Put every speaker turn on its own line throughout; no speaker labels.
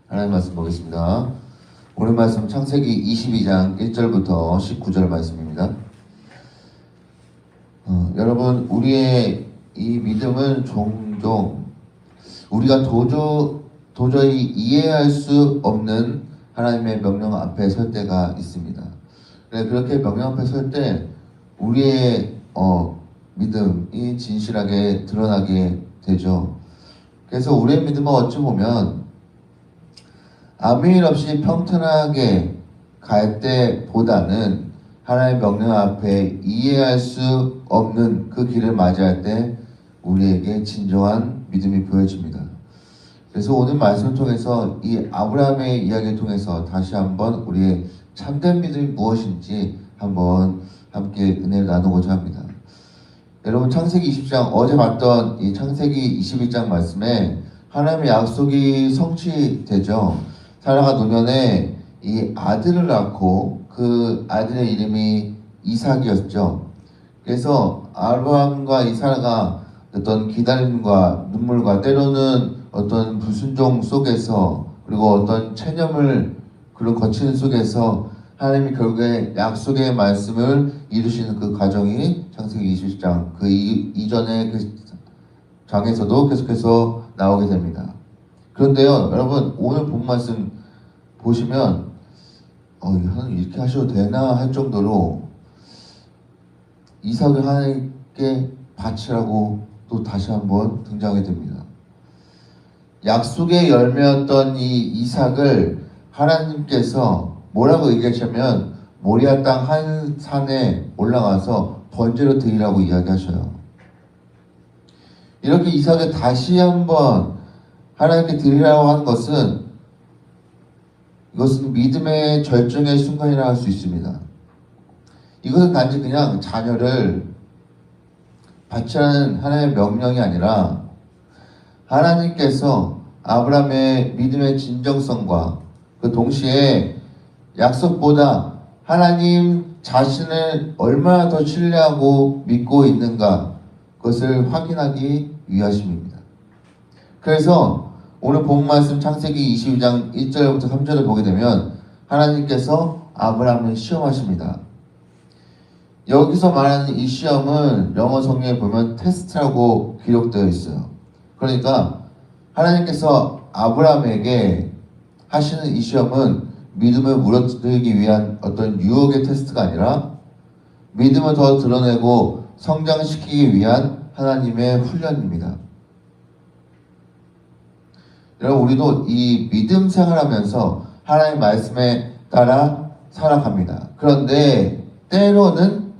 하나님 말씀 보겠습니다. 오늘 말씀 창세기 22장 1절부터 19절 말씀입니다. 여러분, 우리의 이 믿음은 종종 우리가 도저히 이해할 수 없는 하나님의 명령 앞에 설 때가 있습니다. 그렇게 명령 앞에 설 때 우리의 믿음이 진실하게 드러나게 되죠. 그래서 우리의 믿음은 어찌 보면 아무 일 없이 평탄하게 갈 때보다는 하나님의 명령 앞에 이해할 수 없는 그 길을 맞이할 때 우리에게 진정한 믿음이 보여집니다. 그래서 오늘 말씀을 통해서 이 아브라함의 이야기를 통해서 다시 한번 우리의 참된 믿음이 무엇인지 한번 함께 은혜를 나누고자 합니다. 여러분, 창세기 20장, 어제 봤던 이 창세기 21장 말씀에 하나님의 약속이 성취되죠. 사라가 노년에 이 아들을 낳고 그 아들의 이름이 이삭이었죠. 그래서 아브라함과 이 사라가 어떤 기다림과 눈물과 때로는 어떤 불순종 속에서 그리고 어떤 체념을 그런 거치는 속에서 하나님이 결국에 약속의 말씀을 이루시는 그 과정이 창세기 20장 그 이전의 그 장에서도 계속해서 나오게 됩니다. 그런데요, 여러분, 오늘 본 말씀 보시면 하나님 이렇게 하셔도 되나 할 정도로 이삭을 하나님께 바치라고 또 다시 한번 등장하게 됩니다. 약속의 열매였던 이 이삭을 하나님께서 뭐라고 얘기하시냐면 모리아 땅 한 산에 올라가서 번제로 드리라고 이야기하셔요. 이렇게 이삭을 다시 한번 하나님께 드리라고 하는 것은 이것은 믿음의 절정의 순간이라 할 수 있습니다. 이것은 단지 그냥 자녀를 바치라는 하나님의 명령이 아니라 하나님께서 아브라함의 믿음의 진정성과 그 동시에 약속보다 하나님 자신을 얼마나 더 신뢰하고 믿고 있는가 그것을 확인하기 위하심입니다. 그래서 오늘 본 말씀 창세기 22장 1절부터 3절을 보게 되면 하나님께서 아브라함을 시험하십니다. 여기서 말하는 이 시험은 영어 성경에 보면 테스트라고 기록되어 있어요. 그러니까 하나님께서 아브라함에게 하시는 이 시험은 믿음을 무너뜨리기 위한 어떤 유혹의 테스트가 아니라 믿음을 더 드러내고 성장시키기 위한 하나님의 훈련입니다. 여러분, 우리도 이 믿음 생활하면서 하나님의 말씀에 따라 살아갑니다. 그런데 때로는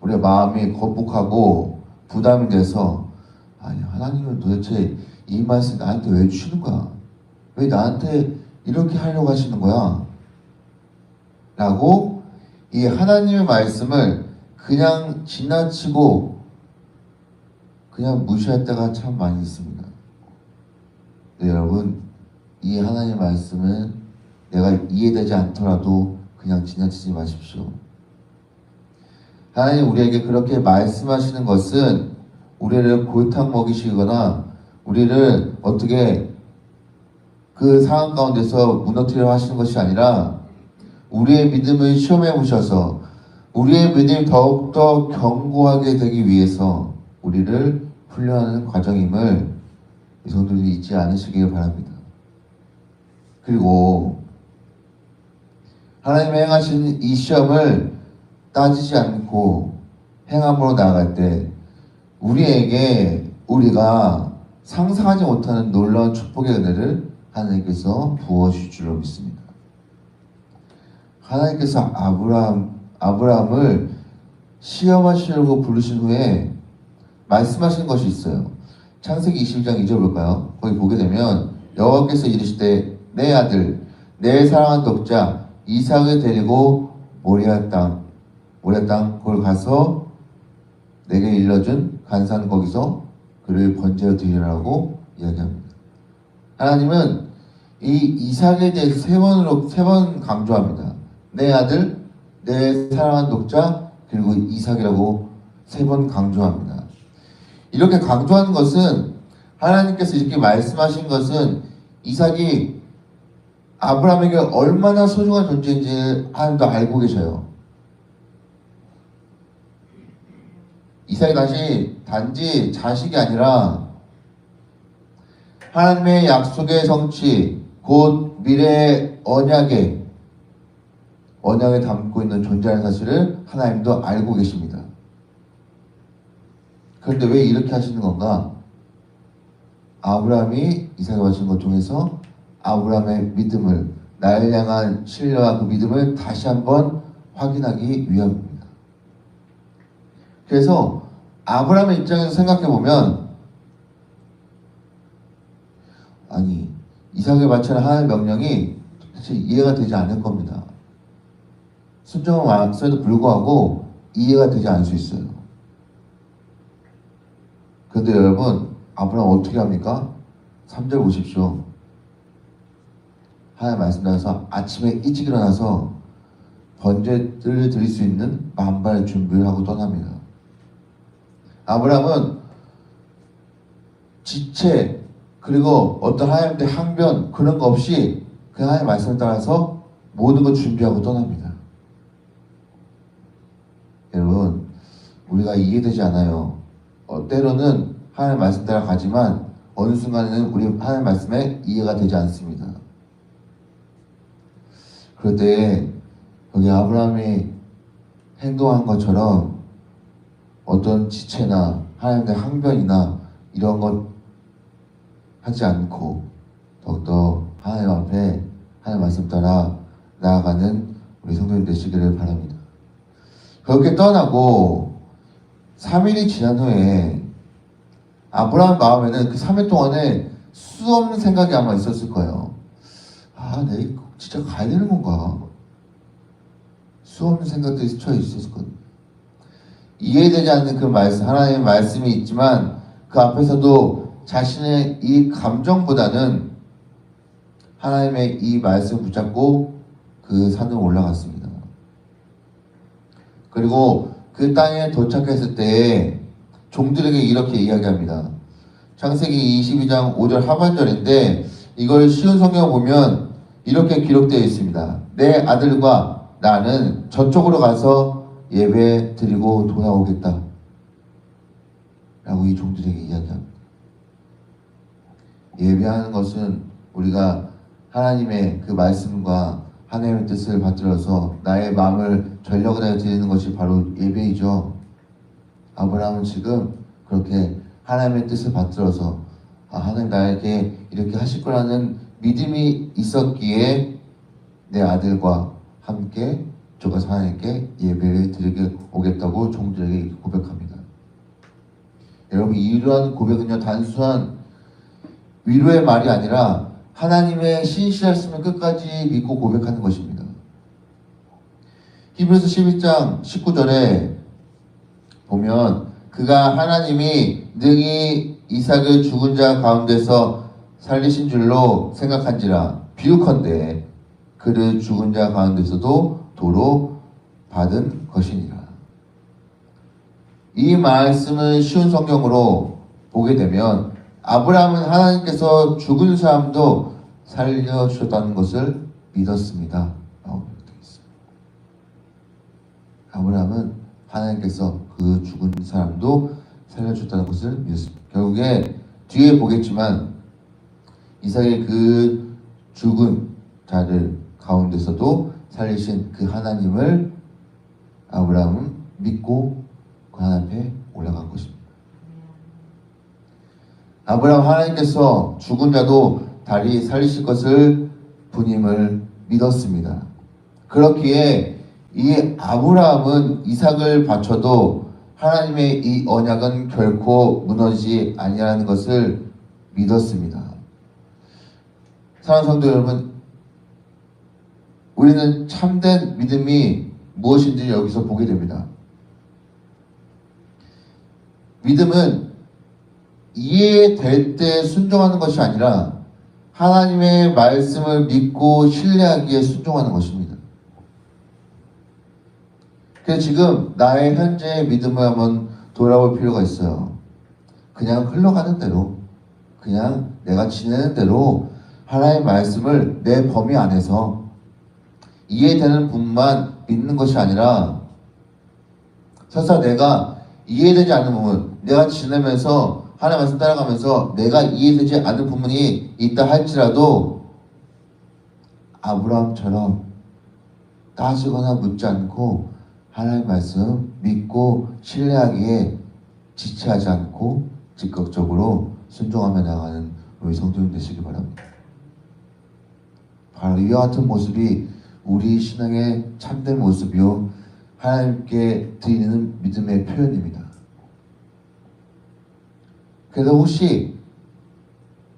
우리의 마음이 거북하고 부담이 돼서 아니, 하나님은 도대체 이 말씀 나한테 왜 주시는 거야? 왜 나한테 이렇게 하려고 하시는 거야? 라고 이 하나님의 말씀을 그냥 지나치고 그냥 무시할 때가 참 많이 있습니다. 네, 여러분, 이 하나님의 말씀은 내가 이해되지 않더라도 그냥 지나치지 마십시오. 하나님 우리에게 그렇게 말씀하시는 것은 우리를 골탕 먹이시거나 우리를 어떻게 그 상황 가운데서 무너뜨려 하시는 것이 아니라 우리의 믿음을 시험해 보셔서 우리의 믿음이 더욱더 견고하게 되기 위해서 우리를 훈련하는 과정임을 성도들이 잊지 않으시길 바랍니다. 그리고 하나님이 행하신 이 시험을 따지지 않고 행함으로 나아갈 때 우리에게 우리가 상상하지 못하는 놀라운 축복의 은혜를 하나님께서 부어주실 줄로 믿습니다. 하나님께서 아브라함을 시험하시려고 부르신 후에 말씀하신 것이 있어요. 창세기 22장 2절 볼까요? 거기 보게 되면 여호와께서 이르시되 내 아들 내 사랑하는 독자 이삭을 데리고 모리아 땅 거기 가서 내게 일러준 간산 거기서 그를 번제로 드리라고 이야기합니다. 하나님은 이 이삭에 대해서 세 번 강조합니다. 내 아들, 내 사랑하는 독자, 그리고 이삭이라고 세 번 강조합니다. 이렇게 강조하는 것은 하나님께서 이렇게 말씀하신 것은 이삭이 아브라함에게 얼마나 소중한 존재인지 하나님도 알고 계셔요. 이삭이 단지 자식이 아니라 하나님의 약속의 성취, 곧 미래의 언약에 담고 있는 존재라는 사실을 하나님도 알고 계십니다. 그런데 왜 이렇게 하시는 건가? 아브라함이 이삭을 바친 것 통해서 아브라함의 믿음을, 나를 향한 신뢰와 그 믿음을 다시 한번 확인하기 위함입니다. 그래서 아브라함의 입장에서 생각해 보면, 아니, 이삭을 바치는 하나님의 명령이 사실 이해가 되지 않을 겁니다. 순종은 왔음에도 불구하고 이해가 되지 않을 수 있어요. 그런데 여러분, 아브라함 어떻게 합니까? 3절 보십시오. 하나님 말씀 따라서 아침에 일찍 일어나서 번제를 드릴 수 있는 만발 준비를 하고 떠납니다. 아브라함은 지체 그리고 어떤 하나님의 항변 그런 거 없이 그 하나님의 말씀을 따라서 모든 걸 준비하고 떠납니다. 여러분, 우리가 이해되지 않아요. 때로는 하나님의 말씀 따라 가지만 어느 순간에는 우리 하나님의 말씀에 이해가 되지 않습니다. 그럴 때 여기 아브라함이 행동한 것처럼 어떤 지체나 하나님의 항변이나 이런 것 하지 않고 더욱더 하나님 앞에 하나님 말씀 따라 나아가는 우리 성도님 되시기를 바랍니다. 그렇게 떠나고 3일이 지난 후에 아브라함 마음에는 그 3일 동안에 수없는 생각이 아마 있었을 거예요. 내가 진짜 가야 되는 건가? 수없는 생각들이 스쳐 있었을 거예요. 이해되지 않는 그 말씀, 하나님의 말씀이 있지만 그 앞에서도 자신의 이 감정보다는 하나님의 이 말씀을 붙잡고 그 산을 올라갔습니다. 그리고 그 땅에 도착했을 때 종들에게 이렇게 이야기합니다. 창세기 22장 5절 하반절인데 이걸 쉬운 성경을 보면 이렇게 기록되어 있습니다. 내 아들과 나는 저쪽으로 가서 예배 드리고 돌아오겠다 라고 이 종들에게 이야기합니다. 예배하는 것은 우리가 하나님의 그 말씀과 하나님의 뜻을 받들어서 나의 마음을 전력을 다해 드리는 것이 바로 예배이죠. 아브라함은 지금 그렇게 하나님의 뜻을 받들어서 하나님 나에게 이렇게 하실 거라는 믿음이 있었기에 내 아들과 함께 저가 하나님께 예배를 드리게 오겠다고 종들에게 고백합니다. 여러분, 이러한 고백은요 단순한 위로의 말이 아니라 하나님의 신실하심을 끝까지 믿고 고백하는 것입니다. 히브리서 11장 19절에 보면 그가 하나님이 능히 이삭을 죽은 자 가운데서 살리신 줄로 생각한지라 비유컨대 그를 죽은 자 가운데서도 도로 받은 것이니라. 이 말씀을 쉬운 성경으로 보게 되면 아브라함은 하나님께서 죽은 사람도 살려주셨다는 것을 믿었습니다. 라고 되어 있어요. 아브라함은 하나님께서 그 죽은 사람도 살려주셨다는 것을 믿었습니다. 결국에 뒤에 보겠지만 이삭의 그 죽은 자들 가운데서도 살리신 그 하나님을 아브라함은 믿고 그 하나님 앞에 올라간 것입니다. 아브라함 하나님께서 죽은 자도 다리 살리실 것을 분임을 믿었습니다. 그렇기에 이 아브라함은 이삭을 바쳐도 하나님의 이 언약은 결코 무너지지 아니하는 것을 믿었습니다. 사랑하는 성도 여러분, 우리는 참된 믿음이 무엇인지 여기서 보게 됩니다. 믿음은 이해될 때 순종하는 것이 아니라 하나님의 말씀을 믿고 신뢰하기에 순종하는 것입니다. 그래서 지금 나의 현재의 믿음을 한번 돌아볼 필요가 있어요. 그냥 흘러가는 대로, 그냥 내가 지내는 대로 하나님의 말씀을 내 범위 안에서 이해되는 부분만 믿는 것이 아니라 설사 내가 이해되지 않는 부분, 내가 지내면서 하나님의 말씀 따라가면서 내가 이해되지 않는 부분이 있다 할지라도 아브라함처럼 따지거나 묻지 않고 하나님의 말씀 믿고 신뢰하기에 지체하지 않고 적극적으로 순종하며 나가는 우리 성도님 되시기 바랍니다. 바로 이와 같은 모습이 우리 신앙의 참된 모습이요 하나님께 드리는 믿음의 표현입니다. 그래서 혹시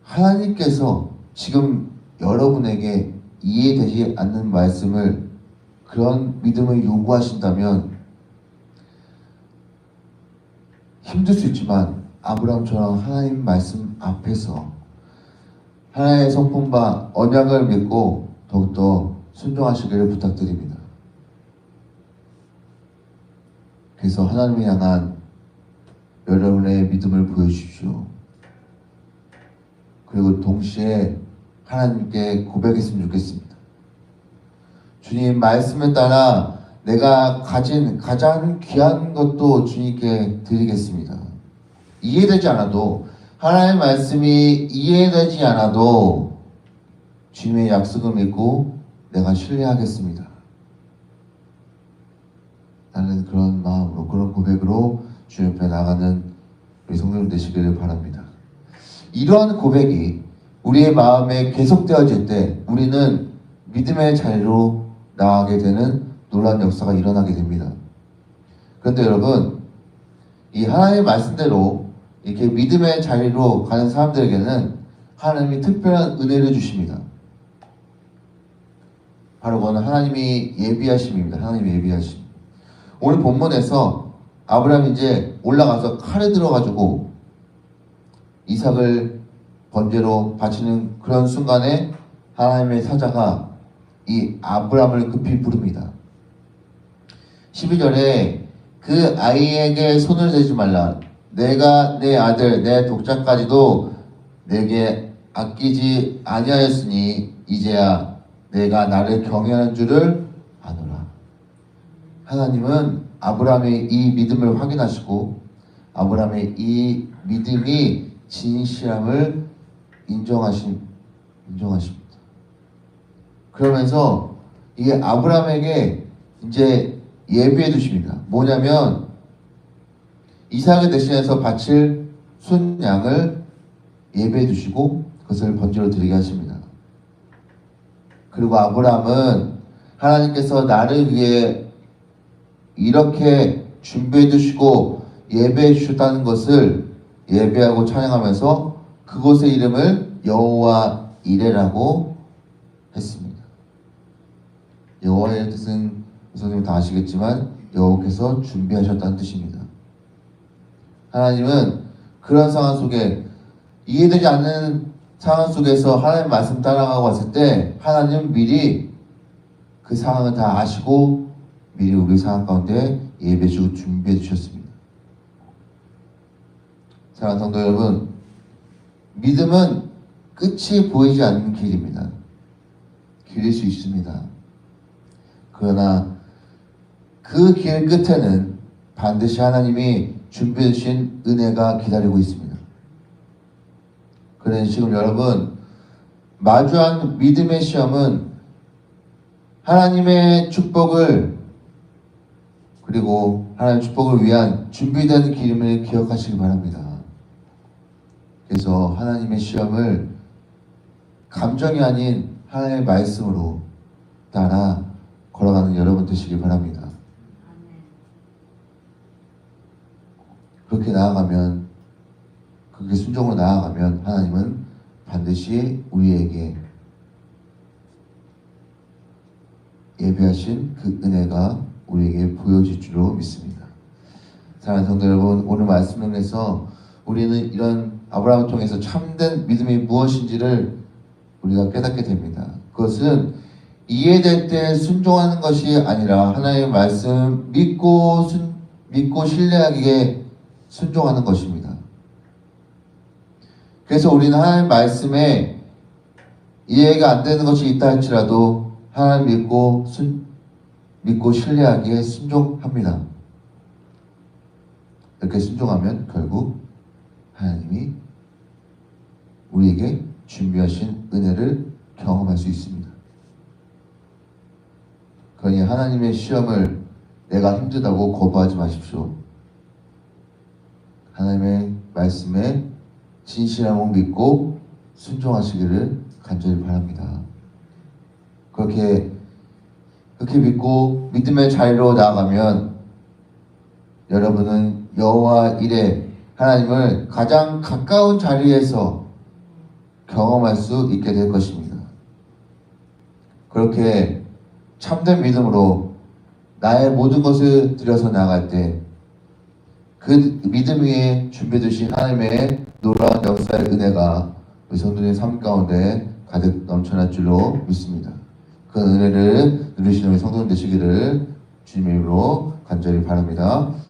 하나님께서 지금 여러분에게 이해되지 않는 말씀을 그런 믿음을 요구하신다면 힘들 수 있지만 아브라함처럼 하나님 말씀 앞에서 하나님의 성품과 언약을 믿고 더욱더 순종하시기를 부탁드립니다. 그래서 하나님을 향한 여러분의 믿음을 보여주십시오. 그리고 동시에 하나님께 고백했으면 좋겠습니다. 주님 말씀에 따라 내가 가진 가장 귀한 것도 주님께 드리겠습니다. 이해되지 않아도 하나님의 말씀이 이해되지 않아도 주님의 약속을 믿고 내가 신뢰하겠습니다. 나는 그런 마음으로 그런 고백으로 주님 앞에 나가는 우리 성도님 되시기를 바랍니다. 이러한 고백이 우리의 마음에 계속되어질 때 우리는 믿음의 자리로 나아가게 되는 놀라운 역사가 일어나게 됩니다. 그런데 여러분, 이 하나님의 말씀대로 이렇게 믿음의 자리로 가는 사람들에게는 하나님이 특별한 은혜를 주십니다. 바로 그건 하나님이 예비하심입니다. 하나님의 예비하심. 오늘 본문에서 아브라함이 이제 올라가서 칼에 들어가지고 이삭을 번제로 바치는 그런 순간에 하나님의 사자가 이 아브라함을 급히 부릅니다. 12절에 그 아이에게 손을 대지 말라. 내가 내 아들 내 독자까지도 내게 아끼지 아니하였으니 이제야 내가 나를 경외하는 줄을 아노라. 하나님은 아브라함의 이 믿음을 확인하시고 아브라함의 이 믿음이 진실함을 인정하십니다. 그러면서 이 아브라함에게 이제 예비해 두십니다. 뭐냐면 이삭을 대신해서 바칠 순양을 예비해 두시고 그것을 번제로 드리게 하십니다. 그리고 아브라함은 하나님께서 나를 위해 이렇게 준비해 두시고 예배해 주셨다는 것을 예배하고 찬양하면서 그곳의 이름을 여호와 이레라고 했습니다. 여호와의 뜻은 선생님 다 아시겠지만 여호와께서 준비하셨다는 뜻입니다. 하나님은 그런 상황 속에 이해되지 않는 상황 속에서 하나님 말씀 따라가고 왔을 때 하나님은 미리 그 상황을 다 아시고 미리 우리 상황 가운데 예배해 주고 준비해 주셨습니다. 사랑하는 성도 여러분, 믿음은 끝이 보이지 않는 길입니다. 길일 수 있습니다. 그러나 그 길 끝에는 반드시 하나님이 준비해 주신 은혜가 기다리고 있습니다. 그러니 지금 여러분 마주한 믿음의 시험은 하나님의 축복을 그리고 하나님의 축복을 위한 준비된 길임을 기억하시기 바랍니다. 그래서 하나님의 시험을 감정이 아닌 하나님의 말씀으로 따라 걸어가는 여러분 되시기 바랍니다. 그렇게 나아가면 그렇게 순종으로 나아가면 하나님은 반드시 우리에게 예배하신 그 은혜가 우리에게 보여질 줄로 믿습니다. 사랑하는 성도 여러분, 오늘 말씀을 통해서 우리는 이런 아브라함을 통해서 참된 믿음이 무엇인지를 우리가 깨닫게 됩니다. 그것은 이해될 때 순종하는 것이 아니라 하나님의 말씀 믿고 신뢰하기에 순종하는 것입니다. 그래서 우리는 하나님의 말씀에 이해가 안 되는 것이 있다 할지라도 하나님 믿고 신뢰하기에 순종합니다. 이렇게 순종하면 결국 하나님이 우리에게 준비하신 은혜를 경험할 수 있습니다. 그러니 하나님의 시험을 내가 힘들다고 거부하지 마십시오. 하나님의 말씀에 진실함을 믿고 순종하시기를 간절히 바랍니다. 그렇게 믿고 믿음의 자리로 나아가면 여러분은 여호와 일에 하나님을 가장 가까운 자리에서 경험할 수 있게 될 것입니다. 그렇게 참된 믿음으로 나의 모든 것을 들여서 나갈 때 그 믿음 위에 준비해 두신 하나님의 놀라운 역사의 은혜가 우리 성도님의 삶 가운데 가득 넘쳐날 줄로 믿습니다. 그 은혜를 누리시는 우리 성도님 되시기를 주님의 이름으로 간절히 바랍니다.